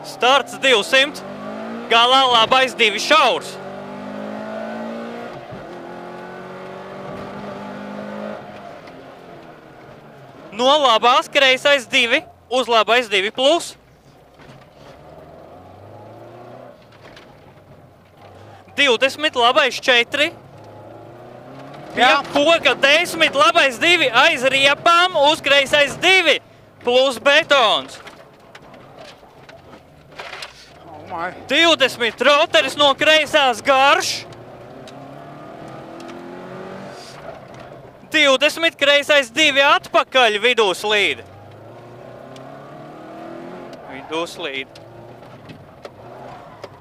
Starts 200. Galā labais 2 šaurs. No labās kreisais 2 uz labais 2 plus. $20 labais 4. Pie koka 10 labais 2 aiz riepām uz kreisais 2 plus betons. 20 roteris no kreisās garš. 20 kreisais 2 atpakaļ vidū slīd. Vidū slīd.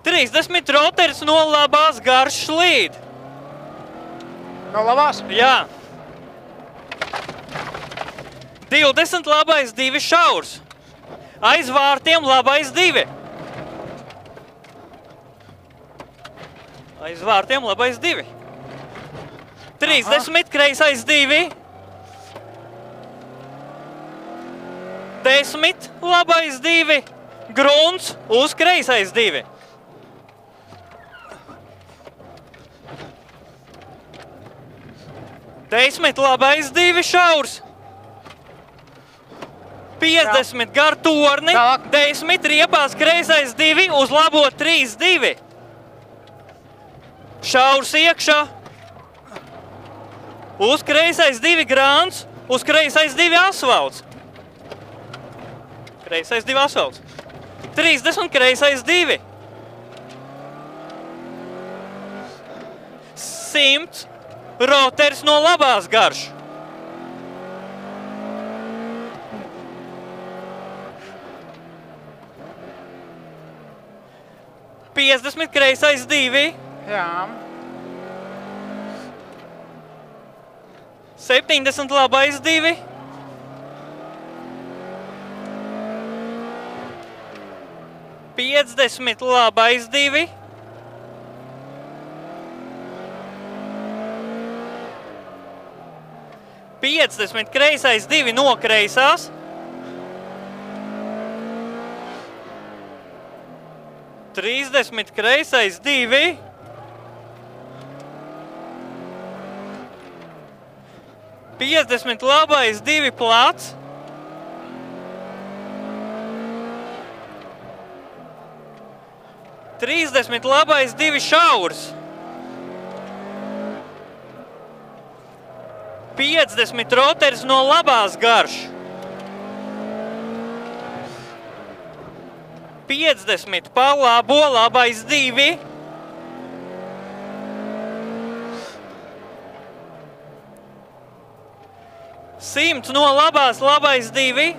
30 roteris no labās garš slīd. No labās? Jā. 20 labais 2 šaurs. Aiz vārtiem labais 2. Aiz vārtiem labais 2. 30 kreisais 2. 10 labais 2. Grunts uz kreisais 2. 10 labais 2 šaurs. 50 gar torni. 10 riepās kreisais 2 uz labo 3, 2. Šaurs iekšā. Uz kreisais 2 grāns, uz kreisais 2 asfalts. Kreisais 2 asfalts. 30 kreisais 2. 100 roteris no labās garš. 50 kreisais 2. Jā. 70 labais 2. 50 labais 2. 50 kreisais 2 no kreisās. 30 kreisais 2. 50 labais 2 plats. 30 labais 2 šaurs. 50 roteris no labās garš. 50 pa labo labais 2. 100 no labās labais 2.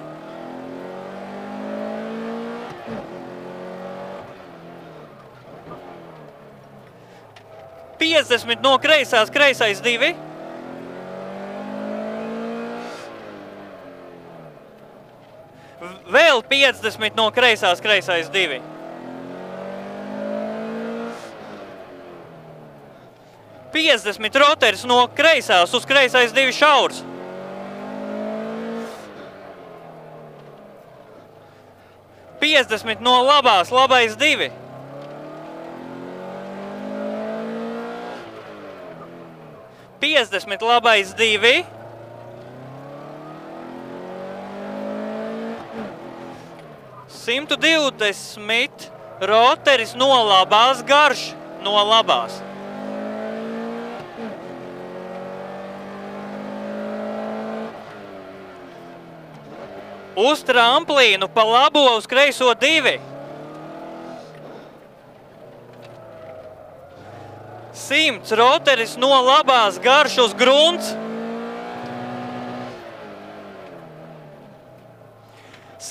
50 no kreisās kreisais 2. Vēl 50 no kreisās kreisais 2. $50 roteris no kreisās uz kreisais 2 šaurs. 50 no labās labais 2. 50 labais 2. 120 roteris no labās garš. No labās. Uz tramplīnu pa labo uz kreiso 2. 100 roteris no labās garš uz grunts.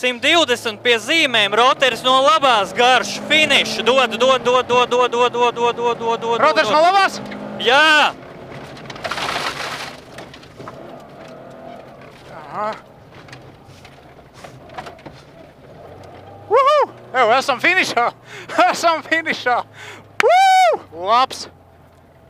120 pie zīmēm, roteris no labās garš, finish, dod. Roteris no labās? Jā! Aha. Uhu! Evo, esam finišā! Esam finišā! Labs!